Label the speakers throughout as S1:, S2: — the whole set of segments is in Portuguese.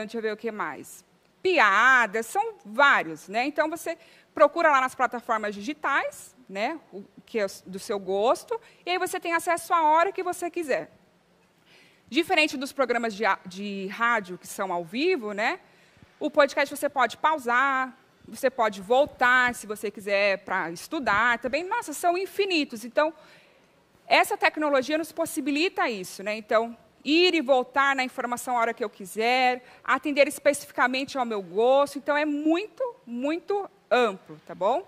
S1: deixa eu ver o que mais. Piadas, são vários, né? Então, você procura lá nas plataformas digitais, né? O que é do seu gosto, e aí você tem acesso a hora que você quiser. Diferente dos programas de rádio que são ao vivo, né? O podcast você pode pausar, você pode voltar, se você quiser, para estudar também. Nossa, são infinitos. Então, essa tecnologia nos possibilita isso, né? Então, ir e voltar na informação a hora que eu quiser, atender especificamente ao meu gosto. Então, é muito, muito amplo, tá bom?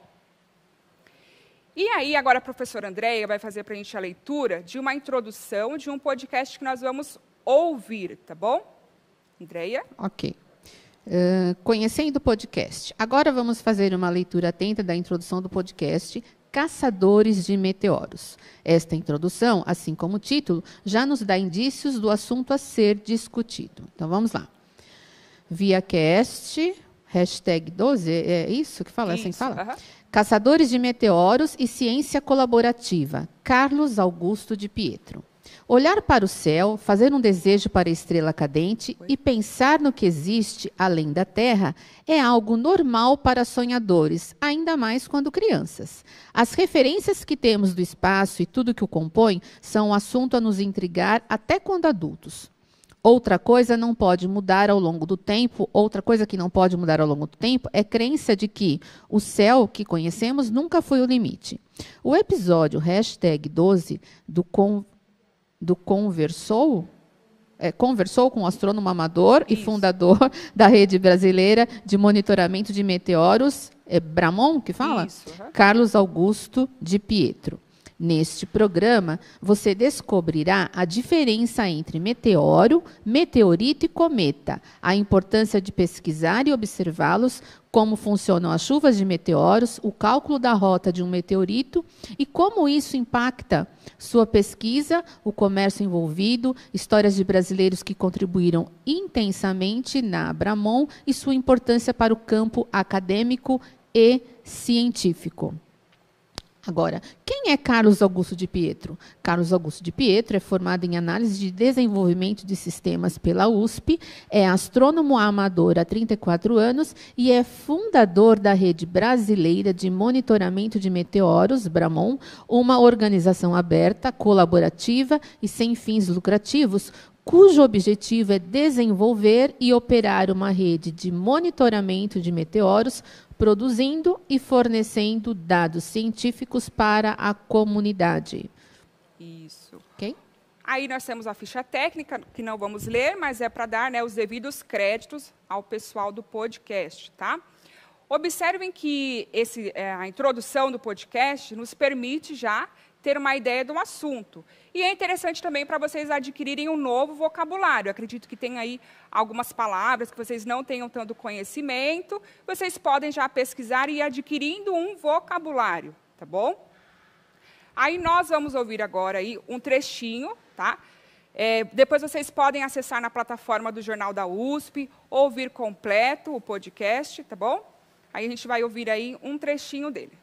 S1: E aí, agora a professora Andréia vai fazer para a gente a leitura de uma introdução de um podcast que nós vamos ouvir, tá bom? Andréia?
S2: Ok. Conhecendo o podcast. Agora vamos fazer uma leitura atenta da introdução do podcast Caçadores de Meteoros. Esta introdução, assim como o título, já nos dá indícios do assunto a ser discutido. Então, vamos lá. ViaCast, #12, é isso que fala? Assim que fala? Caçadores de Meteoros e Ciência Colaborativa, Carlos Augusto de Pietro. Olhar para o céu, fazer um desejo para a estrela cadente e pensar no que existe além da Terra é algo normal para sonhadores, ainda mais quando crianças. As referências que temos do espaço e tudo que o compõe são um assunto a nos intrigar até quando adultos. Outra coisa que não pode mudar ao longo do tempo é a crença de que o céu que conhecemos nunca foi o limite. O episódio #12 do Conversou com o astrônomo amador e fundador da Rede Brasileira de Monitoramento de Meteoros, Bramon, que fala? Carlos Augusto de Pietro. Neste programa, você descobrirá a diferença entre meteoro, meteorito e cometa, a importância de pesquisar e observá-los, como funcionam as chuvas de meteoros, o cálculo da rota de um meteorito e como isso impacta sua pesquisa, o comércio envolvido, histórias de brasileiros que contribuíram intensamente na Bramon e sua importância para o campo acadêmico e científico. Agora, quem é Carlos Augusto de Pietro? Carlos Augusto de Pietro é formado em análise de desenvolvimento de sistemas pela USP, é astrônomo amador há 34 anos e é fundador da Rede Brasileira de Monitoramento de Meteoros, Bramon, uma organização aberta, colaborativa e sem fins lucrativos, cujo objetivo é desenvolver e operar uma rede de monitoramento de meteoros, produzindo e fornecendo dados científicos para a comunidade.
S1: Isso.
S2: Ok?
S1: Aí nós temos a ficha técnica, que não vamos ler, mas é para dar, né, os devidos créditos ao pessoal do podcast, tá? Observem que a introdução do podcast nos permite já ter uma ideia do assunto. E é interessante também para vocês adquirirem um novo vocabulário. Acredito que tem aí algumas palavras que vocês não tenham tanto conhecimento. Vocês podem já pesquisar e ir adquirindo um vocabulário, tá bom? Aí nós vamos ouvir agora aí um trechinho, tá? Depois vocês podem acessar na plataforma do Jornal da USP, ouvir completo o podcast, tá bom? Aí a gente vai ouvir aí um trechinho dele.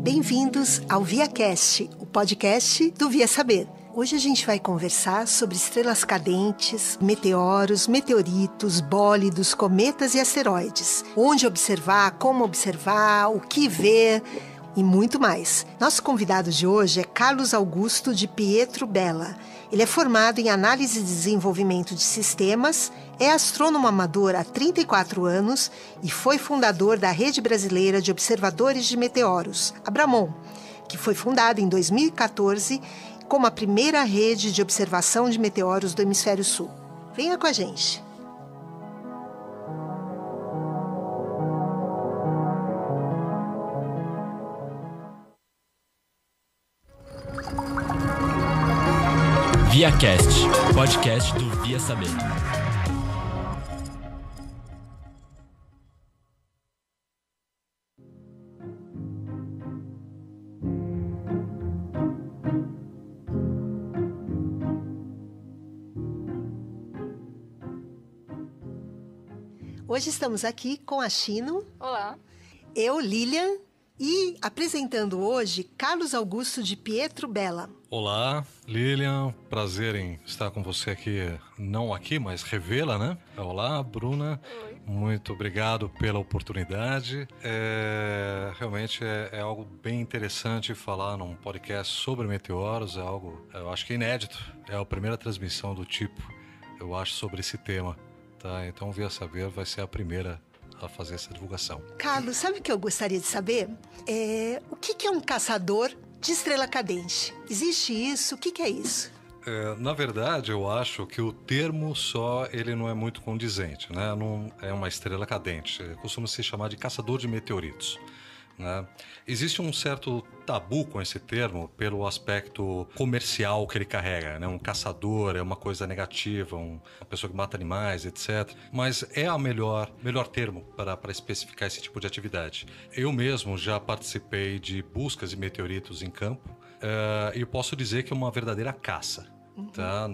S3: Bem-vindos ao ViaCast, o podcast do Via Saber. Hoje a gente vai conversar sobre estrelas cadentes, meteoros, meteoritos, bólidos, cometas e asteroides. Onde observar, como observar, o que ver e muito mais. Nosso convidado de hoje é Carlos Augusto de Pietro Bella. Ele é formado em análise e desenvolvimento de sistemas, é astrônomo amador há 34 anos e foi fundador da Rede Brasileira de Observadores de Meteoros, a Bramon, que foi fundada em 2014 como a primeira rede de observação de meteoros do Hemisfério Sul. Venha com a gente!
S4: ViaCast, podcast do Via Saber.
S3: Hoje estamos aqui com a Chino.
S5: Olá.
S3: Eu, Lilian, E apresentando hoje, Carlos Augusto de Pietro Bella.
S5: Olá, Lilian, prazer em estar com você aqui, não aqui, mas revê-la, né? Olá, Bruna,
S1: Oi.
S5: Muito obrigado pela oportunidade. Realmente é algo bem interessante falar num podcast sobre meteoros, é algo, eu acho que inédito, é a primeira transmissão do tipo, eu acho, sobre esse tema, tá? Então, Via Saber vai ser a primeira a fazer essa divulgação.
S3: Carlos, sabe o que eu gostaria de saber? O que é um caçador de estrela cadente? Existe isso? O que é isso?
S5: Na verdade, eu acho que o termo só ele não é muito condizente, né? Não é uma estrela cadente. Costuma se chamar de caçador de meteoritos, né? Existe um certo tabu com esse termo pelo aspecto comercial que ele carrega, né? Um caçador é uma coisa negativa, uma pessoa que mata animais, etc. Mas é o melhor termo para especificar esse tipo de atividade. Eu mesmo já participei de buscas de meteoritos em campo e eu posso dizer que é uma verdadeira caça. Tá?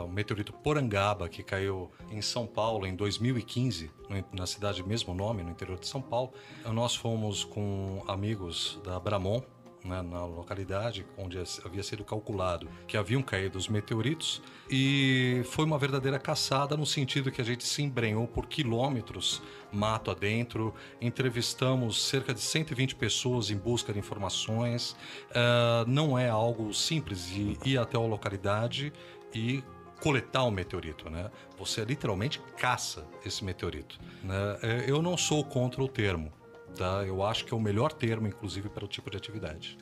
S5: O meteorito Porangaba, que caiu em São Paulo em 2015, na cidade mesmo nome, no interior de São Paulo, nós fomos com amigos da Bramon, né, na localidade onde havia sido calculado que haviam caído os meteoritos, e foi uma verdadeira caçada no sentido que a gente se embrenhou por quilômetros mato adentro, entrevistamos cerca de 120 pessoas em busca de informações. Não é algo simples de ir até a localidade e coletar um meteorito, né? Você literalmente caça esse meteorito, né? Eu não sou contra o termo, tá? Eu acho que é o melhor termo, inclusive, para o tipo de atividade.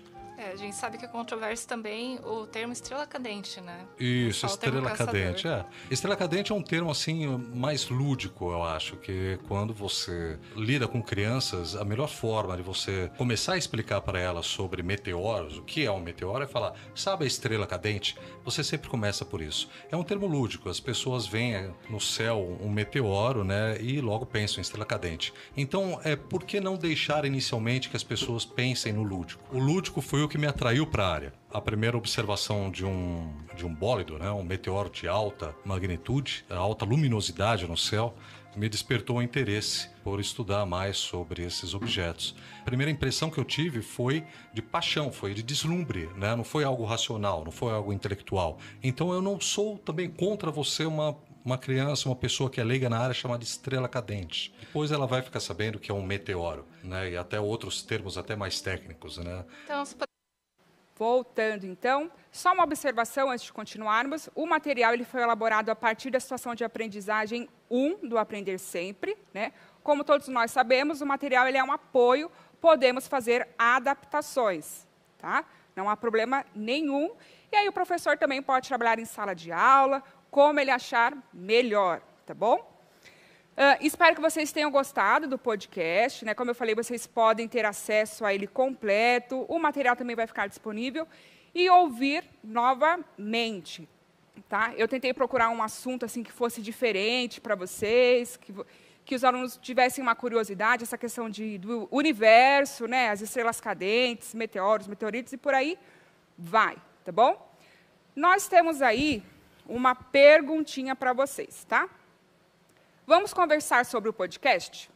S6: A gente sabe que é controverso também o termo estrela cadente, né?
S5: Isso,
S6: só
S5: estrela cadente. Estrela cadente é um termo assim mais lúdico, eu acho, que quando você lida com crianças, a melhor forma de você começar a explicar para elas sobre meteoros, o que é um meteoro, é falar, sabe a estrela cadente? Você sempre começa por isso. É um termo lúdico, as pessoas veem no céu um meteoro, né, e logo pensam em estrela cadente. Então, por que não deixar inicialmente que as pessoas pensem no lúdico? O lúdico foi o que me atraiu para a área. A primeira observação de um bólido, né, um meteoro de alta magnitude, alta luminosidade no céu, me despertou o interesse por estudar mais sobre esses objetos. A primeira impressão que eu tive foi de paixão, foi de deslumbre, né? Não foi algo racional, não foi algo intelectual. Então eu não sou também contra você uma criança, uma pessoa que é leiga na área, chamada estrela cadente. Depois ela vai ficar sabendo que é um meteoro, né? E até outros termos até mais técnicos, né?
S6: Então,
S1: Voltando, então, só uma observação antes de continuarmos. O material ele foi elaborado a partir da situação de aprendizagem 1 do Aprender Sempre, né? Como todos nós sabemos, o material ele é um apoio, podemos fazer adaptações, tá? Não há problema nenhum. E aí o professor também pode trabalhar em sala de aula, como ele achar melhor, tá bom? Espero que vocês tenham gostado do podcast, né? Como eu falei, vocês podem ter acesso a ele completo, o material também vai ficar disponível, e ouvir novamente, tá? Eu tentei procurar um assunto assim, que fosse diferente para vocês, que os alunos tivessem uma curiosidade, essa questão do universo, né? As estrelas cadentes, meteoros, meteoritos, e por aí vai, tá bom? Nós temos aí uma perguntinha para vocês, tá? Vamos conversar sobre o podcast?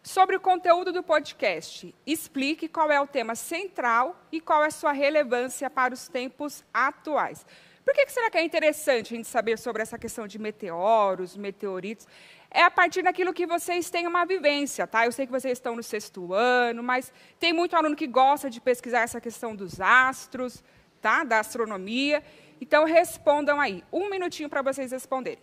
S1: Sobre o conteúdo do podcast, explique qual é o tema central e qual é a sua relevância para os tempos atuais. Por que será que é interessante a gente saber sobre essa questão de meteoros, meteoritos? É a partir daquilo que vocês têm uma vivência, tá? Eu sei que vocês estão no 6º ano, mas tem muito aluno que gosta de pesquisar essa questão dos astros, tá? Da astronomia. Então, respondam aí. 1 minutinho para vocês responderem.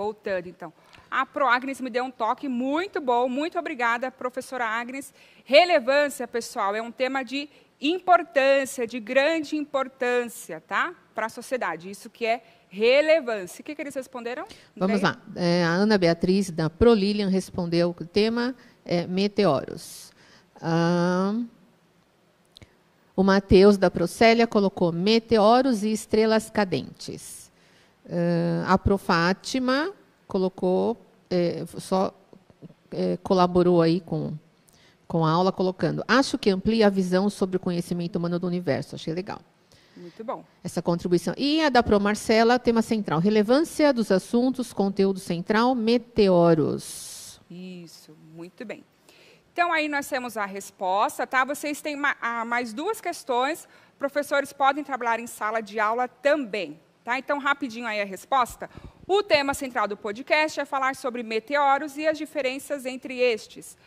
S1: voltando, então. A Proagnes me deu um toque muito bom. Muito obrigada, professora Agnes. Relevância, pessoal, é um tema de importância, de grande importância, tá? Para a sociedade. Isso que é relevância. O que eles responderam?
S2: Vamos lá. A Ana Beatriz, da ProLilian, respondeu que o tema é meteoros. O Matheus, da Procélia, colocou meteoros e estrelas cadentes. A Profátima colocou, colaborou aí com a aula, colocando: acho que amplia a visão sobre o conhecimento humano do universo. Achei legal.
S1: Muito bom.
S2: Essa contribuição. E a da Pro Marcela, tema central: relevância dos assuntos, conteúdo central, meteoros.
S1: Isso, muito bem. Então, aí nós temos a resposta, tá? Vocês têm mais 2 questões. Professores podem trabalhar em sala de aula também, tá? Então, rapidinho aí a resposta. O tema central do podcast é falar sobre meteoros e as diferenças entre estes,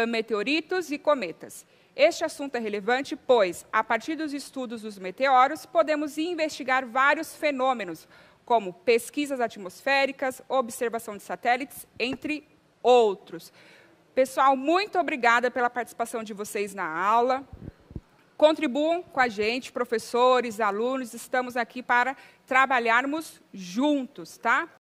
S1: meteoritos e cometas. Este assunto é relevante, pois, a partir dos estudos dos meteoros, podemos investigar vários fenômenos, como pesquisas atmosféricas, observação de satélites, entre outros. Pessoal, muito obrigada pela participação de vocês na aula. Contribuam com a gente, professores, alunos, estamos aqui para trabalharmos juntos, tá?